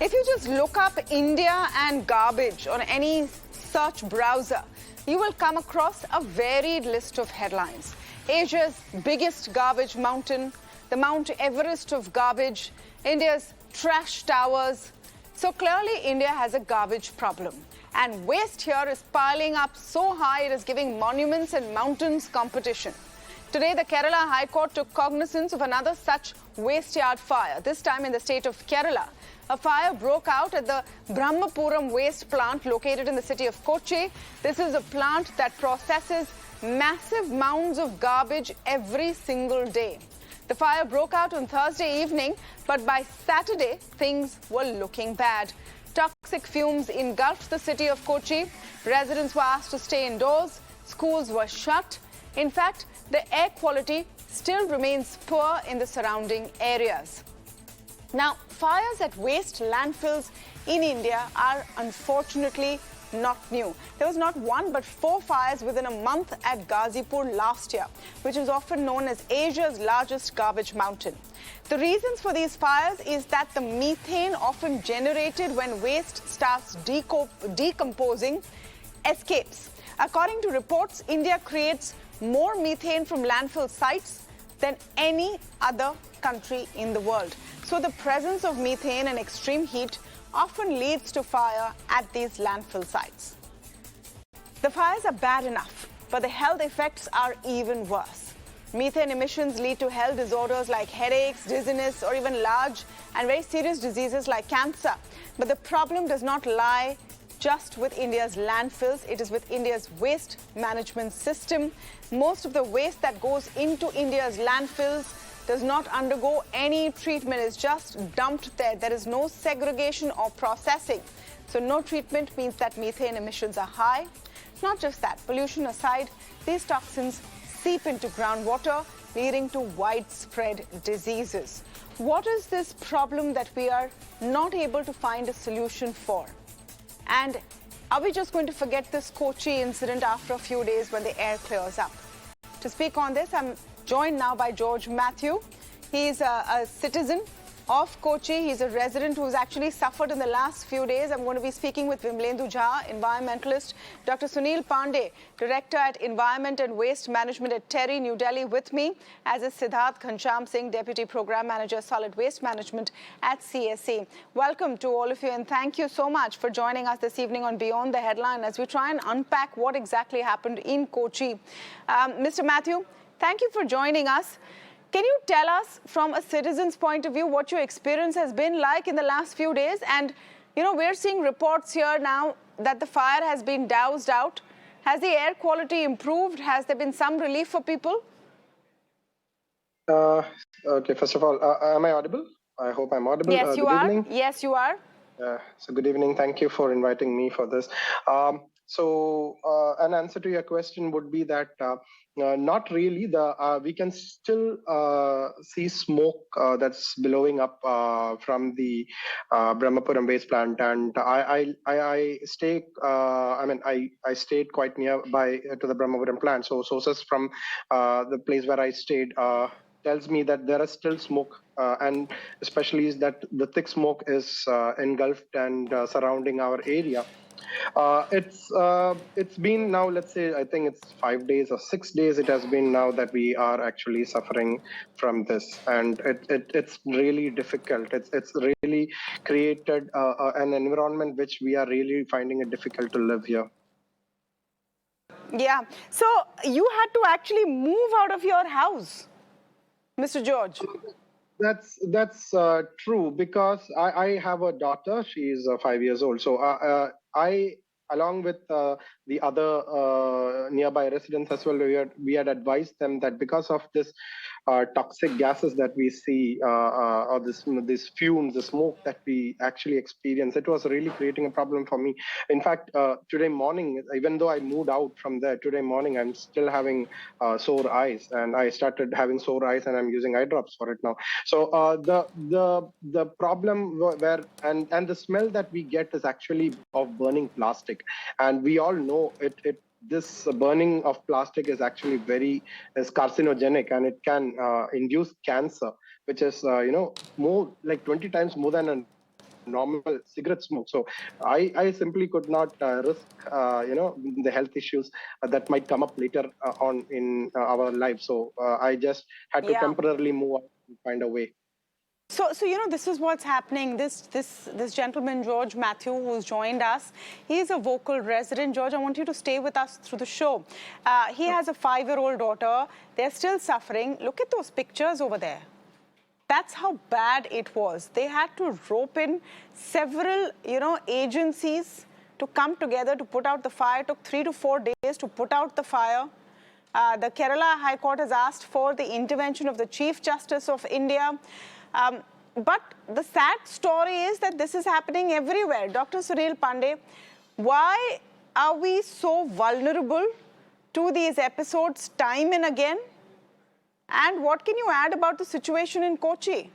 If you just look up India and garbage on any search browser, you will come across a varied list of headlines. Asia's biggest garbage mountain, the Mount Everest of garbage, India's trash towers. So clearly India has a garbage problem. And waste here is piling up so high it is giving monuments and mountains competition. Today, the Kerala High Court took cognizance of another such waste yard fire, this time in the state of Kerala. A fire broke out at the Brahmapuram waste plant located in the city of Kochi. This is a plant that processes massive mounds of garbage every single day. The fire broke out on Thursday evening, but by Saturday, things were looking bad. Toxic fumes engulfed the city of Kochi. Residents were asked to stay indoors. Schools were shut. In fact, the air quality still remains poor in the surrounding areas. Now, fires at waste landfills in India are unfortunately not new. There was not one but 4 fires within a month at Ghazipur last year, which is often known as Asia's largest garbage mountain. The reasons for these fires is that the methane often generated when waste starts decomposing escapes. According to reports, India creates more methane from landfill sites than any other country in the world. So the presence of methane and extreme heat often leads to fire at these landfill sites. The fires are bad enough, but the health effects are even worse. Methane emissions lead to health disorders like headaches, dizziness, or even large and very serious diseases like cancer. But the problem does not lie just with India's landfills, it is with India's waste management system. Most of the waste that goes into India's landfills does not undergo any treatment, it's just dumped there. There is no segregation or processing. So no treatment means that methane emissions are high. Not just that, pollution aside, these toxins seep into groundwater, leading to widespread diseases. What is this problem that we are not able to find a solution for? And are we just going to forget this Kochi incident after a few days when the air clears up? To speak on this, I'm joined now by George Mathew. He's a citizen of Kochi. He's a resident who's actually suffered in the last few days. I'm going to be speaking with Vimlendu Jha, environmentalist, Dr. Suneel Pandey, Director at Environment and Waste Management at TERI, New Delhi, with me, as is Siddharth Singh, Deputy Program Manager, Solid Waste Management at CSE. Welcome to all of you, and thank you so much for joining us this evening on Beyond the Headline as we try and unpack what exactly happened in Kochi. Mr. Mathew, thank you for joining us. Can you tell us from a citizen's point of view what your experience has been like in the last few days? And, you know, we're seeing reports here now that the fire has been doused out. Has the air quality improved? Has there been some relief for people? Okay, first of all, am I audible? I hope I'm audible. Yes, you are. Evening. Yes, you are. So good evening. Thank you for inviting me for this. An answer to your question would be that not really. We can still see smoke that's billowing up from the Brahmapuram waste plant, and I stay. I stayed quite nearby to the Brahmapuram plant. So sources from the place where I stayed tells me that there is still smoke, and especially is that the thick smoke is engulfed and surrounding our area. It's been now, let's say, I think it's 5 days or 6 days it has been now that we are actually suffering from this, and it's really difficult. It's really created an environment which we are really finding it difficult to live here. Yeah, so you had to actually move out of your house, Mr. George. That's true, because I have a daughter. She is 5 years old. So I, along with the other nearby residents as well, we had advised them that because of this toxic gases that we see, or this fumes, the smoke that we actually experience, it was really creating a problem for me. In fact, today morning, even though I moved out from there, today morning I'm still having sore eyes, and I started having sore eyes, and I'm using eye drops for it now. So the problem where and the smell that we get is actually of burning plastic, and we all know this burning of plastic is actually is carcinogenic, and it can induce cancer, which is more like 20 times more than normal cigarette smoke. So I simply could not risk, the health issues that might come up later on in our lives. So I just had to Yeah. temporarily move out and find a way. So this is what's happening. This gentleman, George Mathew, who's joined us, he's a vocal resident. George, I want you to stay with us through the show. He has a 5-year-old daughter. They're still suffering. Look at those pictures over there. That's how bad it was. They had to rope in several, agencies to come together to put out the fire. It took 3 to 4 days to put out the fire. The Kerala High Court has asked for the intervention of the Chief Justice of India. But the sad story is that this is happening everywhere. Dr. Suneel Pandey, why are we so vulnerable to these episodes time and again? And what can you add about the situation in Kochi?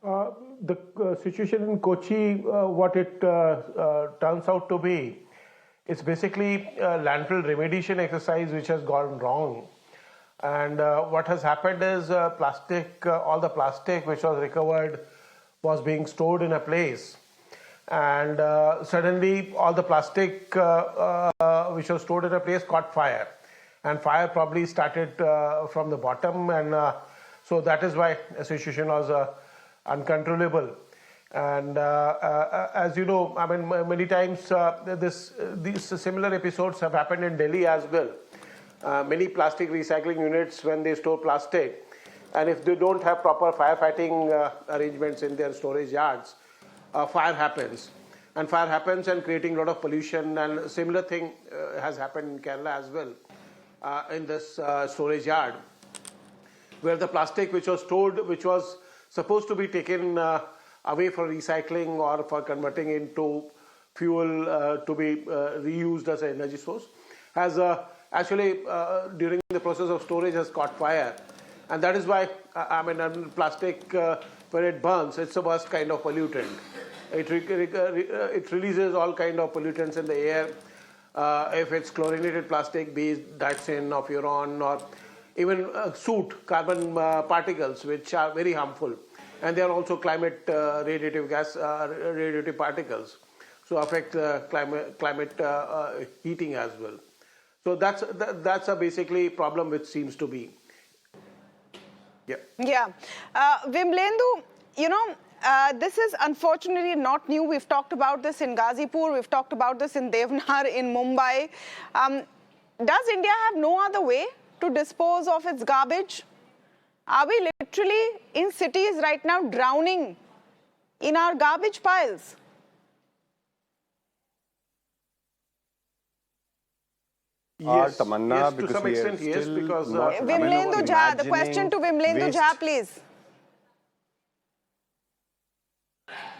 The situation in Kochi, what it turns out to be, is basically a landfill remediation exercise which has gone wrong. And what has happened is all the plastic which was recovered was being stored in a place. And suddenly all the plastic which was stored in a place caught fire. And fire probably started from the bottom. And so that is why the situation was uncontrollable. And as you know, I mean, many times these similar episodes have happened in Delhi as well. Many plastic recycling units, when they store plastic, and if they don't have proper firefighting arrangements in their storage yards, fire happens. And fire happens and creating a lot of pollution, and a similar thing has happened in Kerala as well, in this storage yard, where the plastic which was stored, which was supposed to be taken away for recycling or for converting into fuel to be reused as an energy source, has actually during the process of storage has caught fire. And that is why, plastic, when it burns, it's the worst kind of pollutant. It releases all kind of pollutants in the air. If it's chlorinated plastic, be it dioxin or furon, or even soot, carbon particles, which are very harmful. And they are also climate radiative particles, so affect climate heating as well. So that's a basically problem which seems to be. Yeah. Yeah. Vimlendu, this is unfortunately not new. We've talked about this in Ghazipur. We've talked about this in Devnar, in Mumbai. Does India have no other way to dispose of its garbage? Are we literally in cities right now drowning in our garbage piles? Yes, Tamanna, yes, because to some extent, yes, because Vimlendu Jha, the question to Vimlendu Jha, please.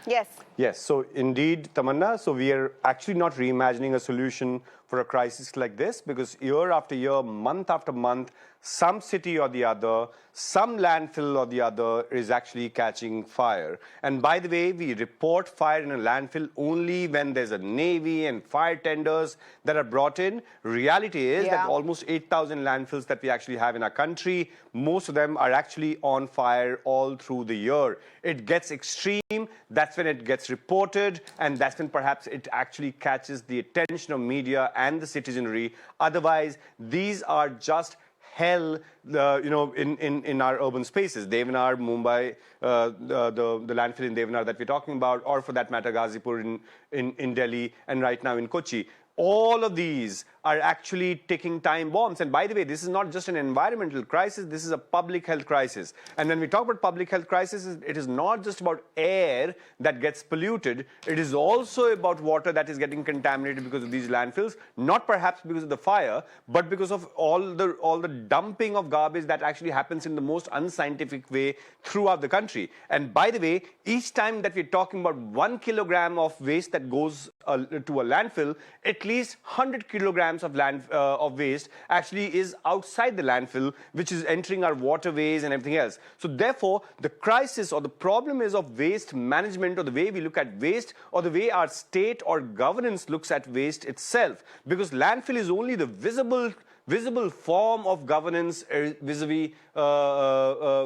Yes. Yes, so indeed, Tamanna, so we are actually not reimagining a solution for a crisis like this, because year after year, month after month, some city or the other, some landfill or the other is actually catching fire. And by the way, we report fire in a landfill only when there's a navy and fire tenders that are brought in. Reality is that almost 8,000 landfills that we actually have in our country, most of them are actually on fire all through the year. It gets extreme, that's when it gets reported, and that's when perhaps it actually catches the attention of media and the citizenry. Otherwise, these are just hell, in our urban spaces. Devnar, Mumbai, the landfill in Devnar that we're talking about, or for that matter, Ghazipur in Delhi, and right now in Kochi. All of these are actually ticking time bombs. And by the way, this is not just an environmental crisis, this is a public health crisis. And when we talk about public health crisis, it is not just about air that gets polluted, it is also about water that is getting contaminated because of these landfills, not perhaps because of the fire, but because of all the dumping of garbage that actually happens in the most unscientific way throughout the country. And by the way, each time that we're talking about 1 kilogram of waste that goes to a landfill, at least 100 kilograms of waste actually is outside the landfill, which is entering our waterways and everything else. So therefore, the crisis or the problem is of waste management, or the way we look at waste, or the way our state or governance looks at waste itself. Because landfill is only the visible visible form of governance vis-a-vis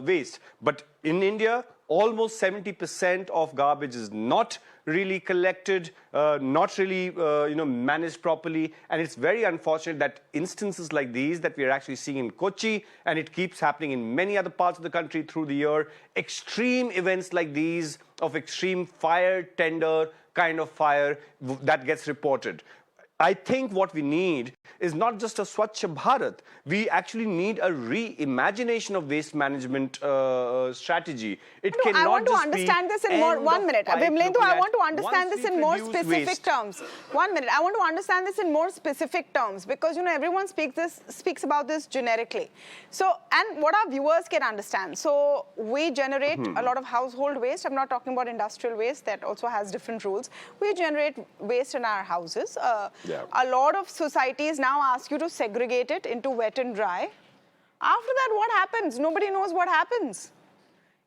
waste. But in India, almost 70% of garbage is not really collected, not really managed properly, and it's very unfortunate that instances like these that we are actually seeing in Kochi, and it keeps happening in many other parts of the country through the year, extreme events like these of extreme fire tender kind of fire that gets reported. I think what we need is not just a Swachh Bharat. We actually need a reimagination of waste management strategy. It cannot I want to just understand be this in more. 1 minute. Vimlendu, I want to understand this in more produce specific waste. terms. 1 minute. I want to understand this in more specific terms because, everyone speaks about this generically. So, and what our viewers can understand. So, we generate a lot of household waste. I'm not talking about industrial waste that also has different rules. We generate waste in our houses. A lot of societies now ask you to segregate it into wet and dry. After that, what happens? Nobody knows what happens.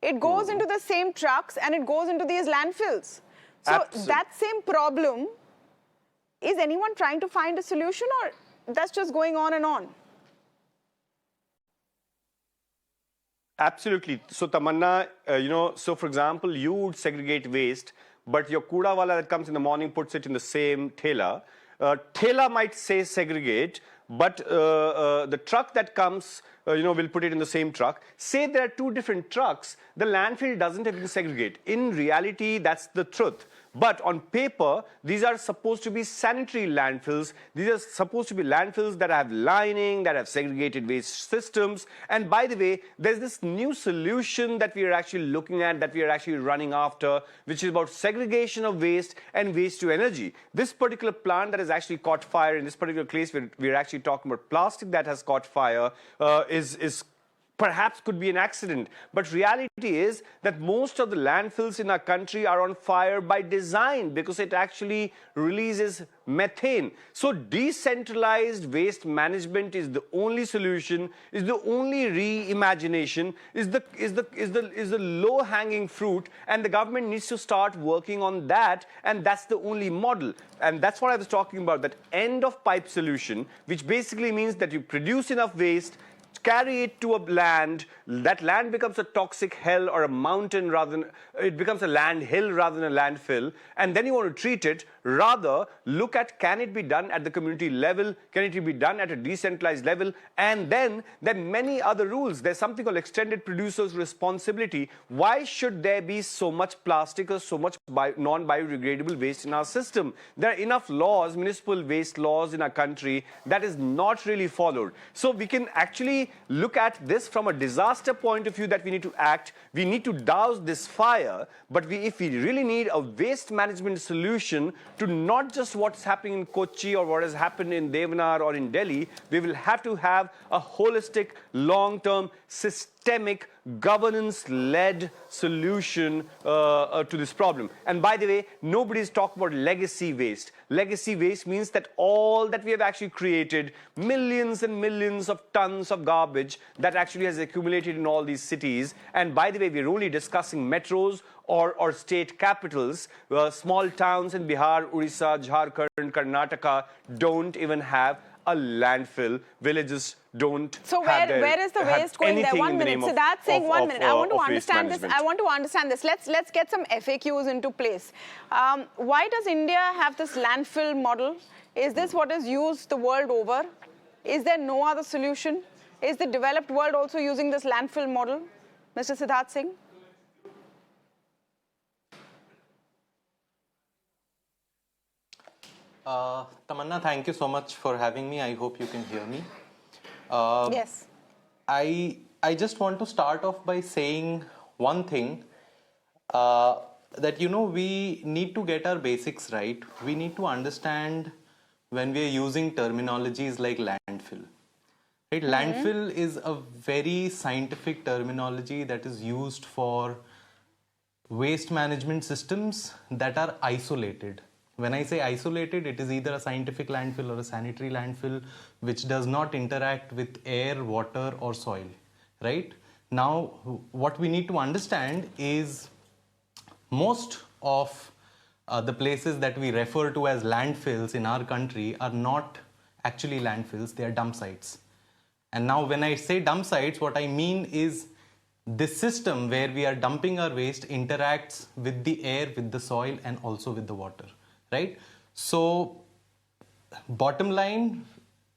It goes into the same trucks and it goes into these landfills. So Absolutely. that same problem, is anyone trying to find a solution or that's just going on and on? Absolutely. So Tamanna, so for example, you would segregate waste, but your kuda wala that comes in the morning puts it in the same thela. Thela might say segregate, but the truck that comes, will put it in the same truck. Say there are two different trucks, the landfill doesn't even segregate. In reality, that's the truth. But on paper, these are supposed to be sanitary landfills. These are supposed to be landfills that have lining, that have segregated waste systems. And by the way, there's this new solution that we are actually looking at, that we are actually running after, which is about segregation of waste and waste to energy. This particular plant that has actually caught fire, in this particular case, we're actually talking about plastic that has caught fire, is perhaps could be an accident. But reality is that most of the landfills in our country are on fire by design because it actually releases methane. So decentralized waste management is the only solution, is the only reimagination, is the low-hanging fruit, and the government needs to start working on that, and that's the only model. And that's what I was talking about, that end-of-pipe solution, which basically means that you produce enough waste, carry it to a land, that land becomes a toxic hell or a mountain rather than, it becomes a land hill rather than a landfill, and then you want to treat it. Rather, look at, can it be done at the community level, can it be done at a decentralized level, and then there are many other rules. There's something called extended producer's responsibility. Why should there be so much plastic or so much non-biodegradable waste in our system? There are enough laws, municipal waste laws in our country that is not really followed. So we can actually look at this from a disaster point of view, that we need to act. We need to douse this fire, but if we really need a waste management solution to not just what's happening in Kochi or what has happened in Devanar or in Delhi, we will have to have a holistic, long-term, systemic, governance-led solution to this problem. And by the way, nobody's talking about legacy waste. Legacy waste means that all that we have actually created, millions and millions of tons of garbage that actually has accumulated in all these cities. And by the way, we're only discussing metros or state capitals. Small towns in Bihar, Orissa, Jharkhand, Karnataka don't even have a landfill. Villages don't. So where is the waste going there? 1 minute. So that's saying 1 minute. I want to understand this. I want to understand this. Let's get some FAQs into place. Why does India have this landfill model? Is this what is used the world over? Is there no other solution? Is the developed world also using this landfill model? Mr. Siddharth Singh? Tamanna, thank you so much for having me. I hope you can hear me. Yes. I just want to start off by saying one thing, that we need to get our basics right. We need to understand when we are using terminologies like landfill. Right? Landfill is a very scientific terminology that is used for waste management systems that are isolated. When I say isolated, it is either a scientific landfill or a sanitary landfill which does not interact with air, water or soil, right? Now, what we need to understand is most of the places that we refer to as landfills in our country are not actually landfills, they are dump sites. And now when I say dump sites, what I mean is this system where we are dumping our waste interacts with the air, with the soil, and also with the water, right? So bottom line,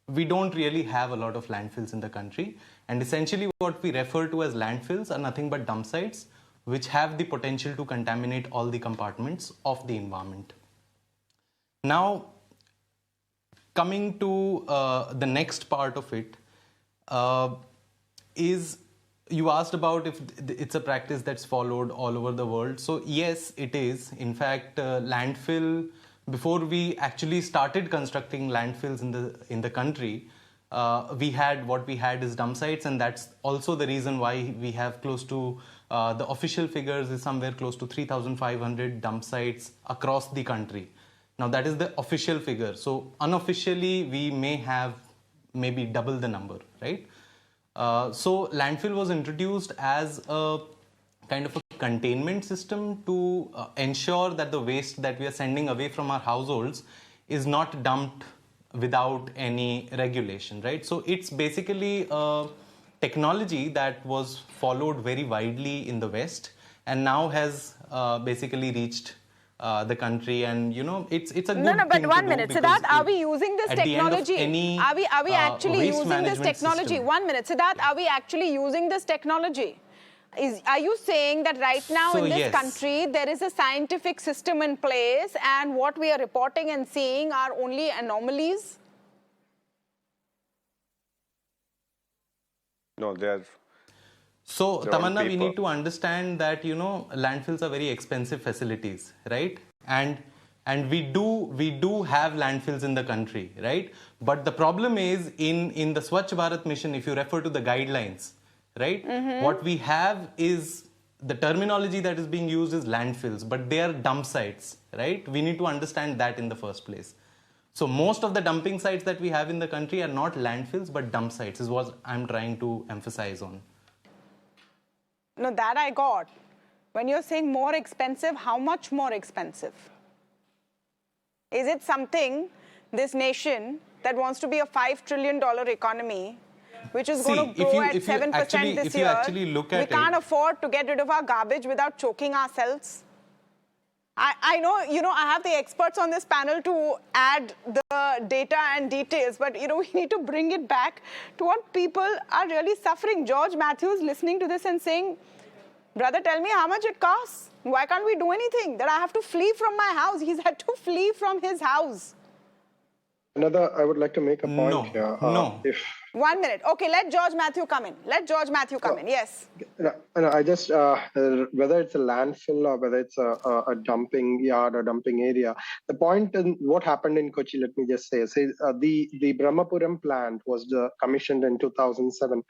we don't really have a lot of landfills in the country. And essentially what we refer to as landfills are nothing but dump sites which have the potential to contaminate all the compartments of the environment. Now, coming to the next part of it, is you asked about if it's a practice that's followed all over the world. So yes, it is. In fact, landfill, before we actually started constructing landfills in the country, what we had is dump sites, and that's also the reason why we have close to the official figures is somewhere close to 3,500 dump sites across the country. Now that is the official figure. So unofficially, we may have maybe double the number, right? So landfill was introduced as a kind of a containment system to ensure that the waste that we are sending away from our households is not dumped without any regulation, right? So it's basically a technology that was followed very widely in the West and now has basically reached the country, and you know it's a good thing. No, but 1 to minute, do Siddharth, are we using this technology? Are we actually using this technology? System. 1 minute, Siddharth, are we actually using this technology? Are you saying that right now in this country there is a scientific system in place and what we are reporting and seeing are only anomalies? No, they're... So, They're on Tamanna, we paper. need to understand that, you know, landfills are very expensive facilities, right? And we do have landfills in the country, right? But the problem is in the Swachh Bharat mission, if you refer to the guidelines, right? What we have is the terminology that is being used is landfills, but they are dump sites, right? We need to understand that in the first place. So most of the dumping sites that we have in the country are not landfills, but dump sites is what I'm trying to emphasize on. No, that I got. When you're saying more expensive, how much more expensive? Is it something, this nation that wants to be a $5 trillion economy, which is going to grow at 7% this year, we can't afford to get rid of our garbage without choking ourselves? I know, you know, I have the experts on this panel to add the data and details, but, you know, we need to bring it back to what people are really suffering. George Mathew is listening to this and saying, brother, tell me how much it costs. Why can't we do anything? That I have to flee from my house. He's had to flee from his house. I would like to make a point here. No. 1 minute. Okay, let George Mathew come in. Let George Mathew come in. Yes. No, I just, whether it's a landfill or whether it's a dumping yard or dumping area, the point in what happened in Kochi, let me just say the Brahmapuram plant was commissioned in 2007.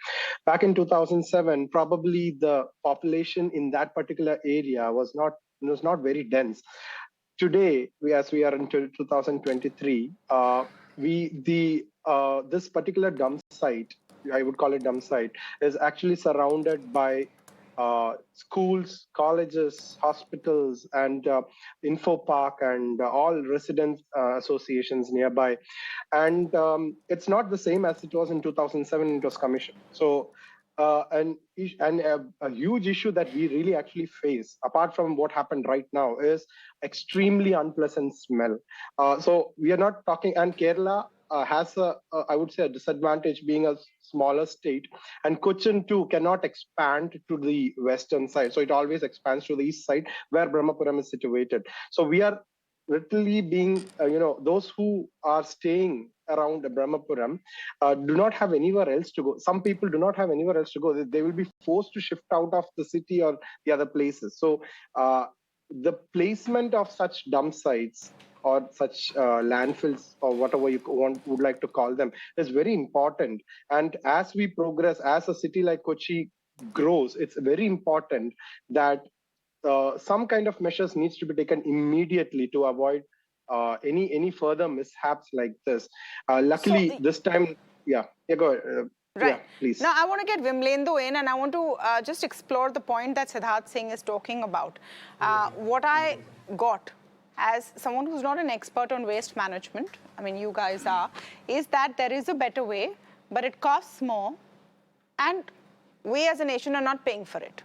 Back in 2007, probably the population in that particular area was not very dense. Today, as we are into 2023, this particular dump site, I would call it dump site, is actually surrounded by schools, colleges, hospitals, and info park, and all resident associations nearby. And it's not the same as it was in 2007. It was commissioned. So. And a huge issue that we really actually face, apart from what happened right now, is extremely unpleasant smell. So we are not talking, and Kerala has I would say, a disadvantage being a smaller state, and Cochin too cannot expand to the western side. So it always expands to the east side where Brahmapuram is situated. So we are literally being, those who are staying around Brahmapuram do not have anywhere else to go. Some people do not have anywhere else to go. They will be forced to shift out of the city or the other places. So the placement of such dump sites or such landfills or whatever you would like to call them is very important. And as we progress, as a city like Kochi grows, it's very important that some kind of measures needs to be taken immediately to avoid any further mishaps like this. Luckily, this time, go ahead. Right. Yeah, please. Now, I want to get Vimlendu in, and I want to just explore the point that Siddharth Singh is talking about. What I got as someone who's not an expert on waste management, I mean, you guys are, is that there is a better way. but it costs more, and we as a nation are not paying for it.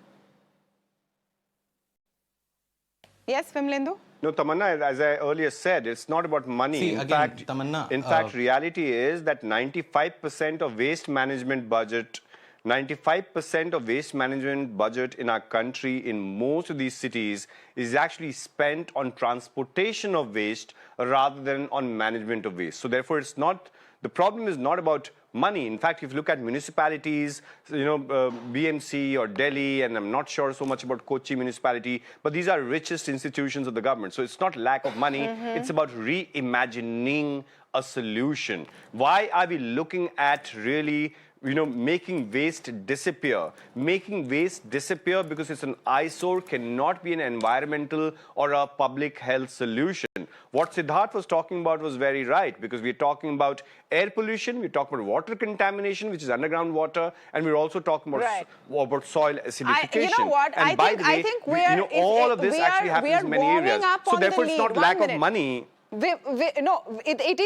Yes, Vimlendu? No, Tamanna, as I earlier said, it's not about money. See, again, Tamanna, in fact, reality is that 95% of waste management budget, 95% of waste management budget in our country, in most of these cities, is actually spent on transportation of waste rather than on management of waste. So therefore, it's not, the problem is not about money. In fact, if you look at municipalities, BMC or Delhi, and I'm not sure so much about Kochi municipality, but these are richest institutions of the government. So it's not lack of money, it's about reimagining a solution. Why are we looking at really making waste disappear? Making waste disappear because it's an eyesore cannot be an environmental or a public health solution. What Siddharth was talking about was very right, because we're talking about air pollution, we're talking about water contamination, which is underground water, and we're also talking about, about soil acidification. You know what? And by the way, all of this actually happens in many areas. So therefore, it's not lack of money. It's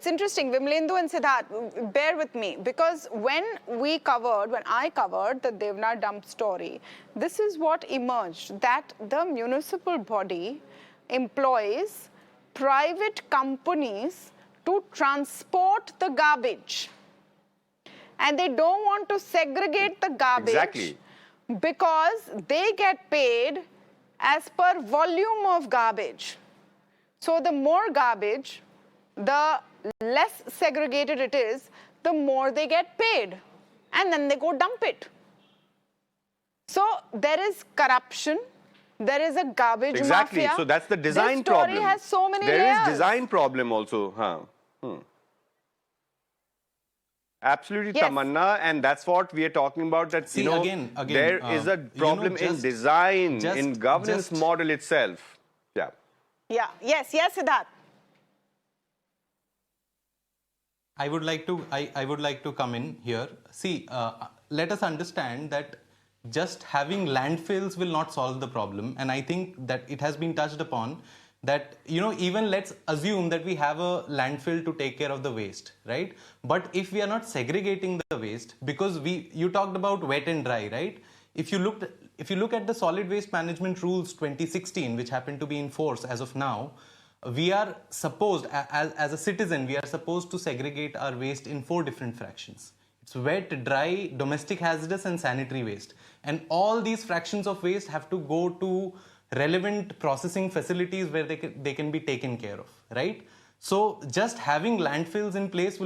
interesting, Vimlendu and Siddharth, bear with me, because when I covered the Devna dump story, this is what emerged, that the municipal body employs private companies to transport the garbage. And they don't want to segregate the garbage because they get paid as per volume of garbage. So the more garbage, the less segregated it is, the more they get paid. And then they go dump it. So there is corruption. There is a garbage mafia. So that's the design problem. This story has so many layers. There is design problem also. Absolutely, yes. Tamanna, and that's what we are talking about. That again, there is a problem in design, in governance model itself. Yeah. Yes, Siddharth. I would like to come in here. See, let us understand that just having landfills will not solve the problem, and I think that it has been touched upon that even let's assume that we have a landfill to take care of the waste, right? But if we are not segregating the waste, because you talked about wet and dry, right? If you look at the solid waste management rules 2016, which happen to be in force as of now, we are supposed, as a citizen, we are supposed to segregate our waste in 4 different fractions. It's wet, dry, domestic hazardous, and sanitary waste. And all these fractions of waste have to go to relevant processing facilities where they can be taken care of, right? So just having landfills in place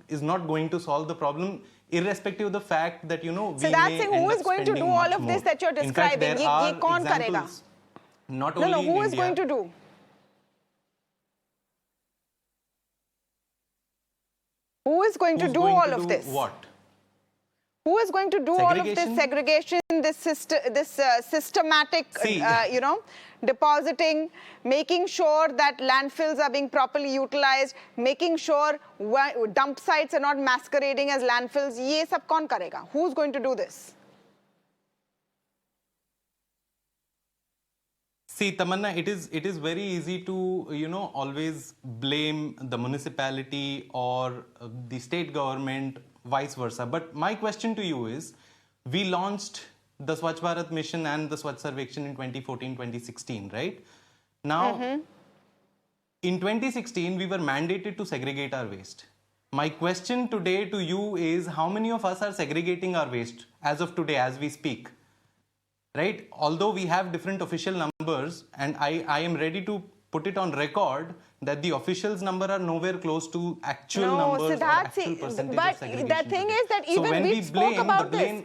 is not going to solve the problem, irrespective of the fact that, we Siddharth Singh, who is going to do all of this that you're describing? In fact, there are examples, not only in who is India, going to do? Who is going to do all of this? What? Who is going to do all of this segregation, this systematic, depositing, making sure that landfills are being properly utilized, making sure dump sites are not masquerading as landfills? Ye sab kaun karega? Who's going to do this? See, Tamanna, it is very easy to, always blame the municipality or the state government, vice versa. But my question to you is, we launched the Swachh Bharat mission and the Swachh Sarvekshan in 2014-2016, right? Now, in 2016, we were mandated to segregate our waste. My question today to you is, how many of us are segregating our waste as of today, as we speak? Right? Although we have different official numbers, and I am ready to put it on record that the officials' number are nowhere close to actual numbers or actual percentage of segregation. But the thing is that even we spoke about this.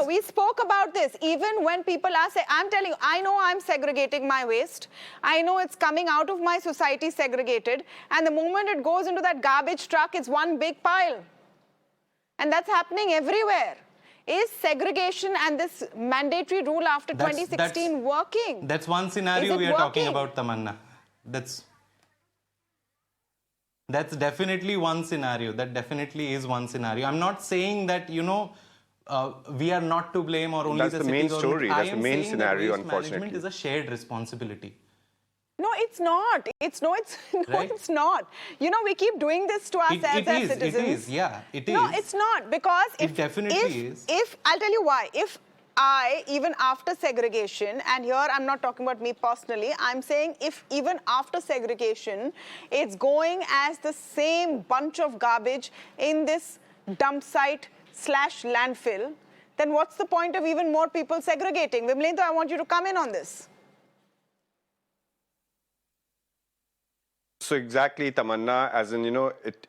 We spoke about this. Even when people are saying, I'm telling you, I know I'm segregating my waste. I know it's coming out of my society segregated. And the moment it goes into that garbage truck, it's one big pile. And that's happening everywhere. Is segregation and this mandatory rule after 2016 working? That's one scenario we are talking about, Tamanna. That's definitely one scenario. That definitely is one scenario. I'm not saying that, we are not to blame or only the main story. That's the main scenario, unfortunately. Management is a shared responsibility. No, it's not. No, Right? it's not. You know, we keep doing this to ourselves as citizens. It is, yeah, it is. No, it's not, because It definitely is. If I'll tell you why. If I, even after segregation, and here I'm not talking about me personally, I'm saying if even after segregation, it's going as the same bunch of garbage in this dump site / landfill, then what's the point of even more people segregating? Vimlendu, I want you to come in on this. So exactly, Tamanna, as in,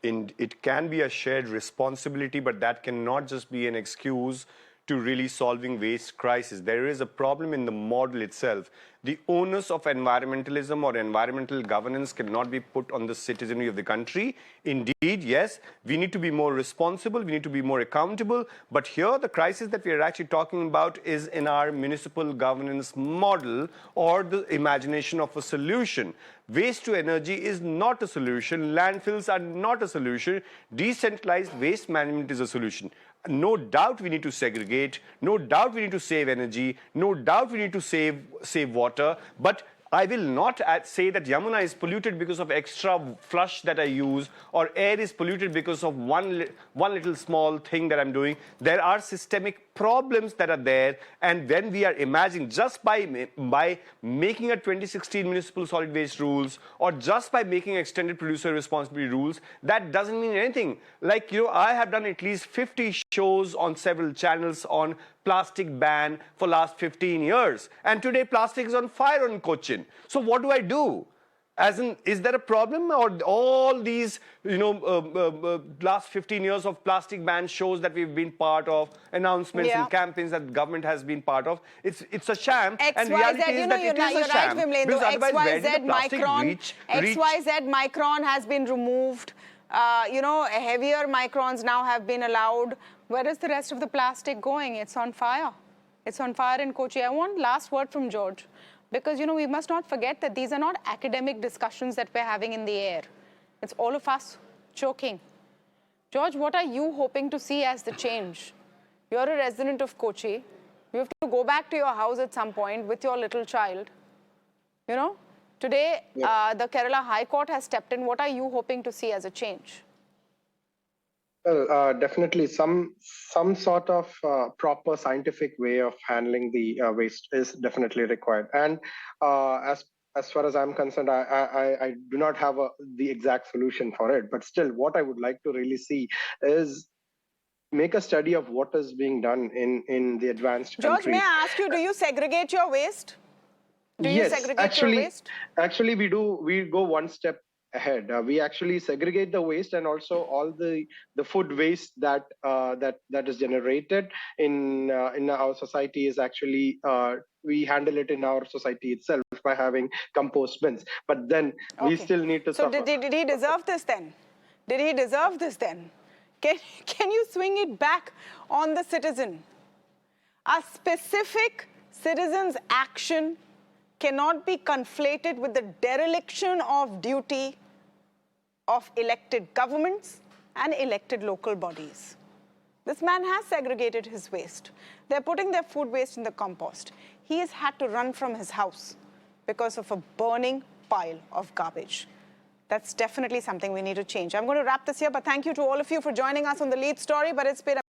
it can be a shared responsibility, but that cannot just be an excuse to really solving waste crisis. There is a problem in the model itself. The onus of environmentalism or environmental governance cannot be put on the citizenry of the country. Indeed, yes, we need to be more responsible, we need to be more accountable, but here the crisis that we are actually talking about is in our municipal governance model or the imagination of a solution. Waste to energy is not a solution, landfills are not a solution, decentralized waste management is a solution. No doubt we need to segregate, no doubt we need to save energy, no doubt we need to save water, but I will not say that Yamuna is polluted because of extra flush that I use, or air is polluted because of one little small thing that I'm doing. There are systemic problems that are there, and when we are imagining just by making a 2016 municipal solid waste rules, or just by making extended producer responsibility rules, that doesn't mean anything. Like, I have done at least 50 shows on several channels on plastic ban for last 15 years, and today plastic is on fire on Kochi. So what do I do? As in, is there a problem, or all these, last 15 years of plastic ban shows that we've been part of, announcements and campaigns that government has been part of, it's a sham, and reality is that it is a sham. Right, Because otherwise, where did the plastic XYZ micron has been removed. Heavier microns now have been allowed. Where is the rest of the plastic going? It's on fire. It's on fire in Kochi. I want last word from George. Because, we must not forget that these are not academic discussions that we're having in the air. It's all of us choking. George, what are you hoping to see as the change? You're a resident of Kochi. You have to go back to your house at some point with your little child. Today, the Kerala High Court has stepped in. What are you hoping to see as a change? Well, definitely some sort of proper scientific way of handling the waste is definitely required. And as far as I'm concerned, I do not have the exact solution for it. But still, what I would like to really see is make a study of what is being done in the advanced countries. George, may I ask you, do you segregate your waste? Do you segregate your waste? Actually, we do. We go one step ahead. We actually segregate the waste, and also all the food waste that is generated in our society is actually we handle it in our society itself by having compost bins. But then we still need to suffer. So did he deserve this then? Did he deserve this then? Can you swing it back on the citizen? A specific citizen's action cannot be conflated with the dereliction of duty of elected governments and elected local bodies. This man has segregated his waste. They're putting their food waste in the compost. He has had to run from his house because of a burning pile of garbage. That's definitely something we need to change. I'm going to wrap this here, but thank you to all of you for joining us on The Lead Story. But it's been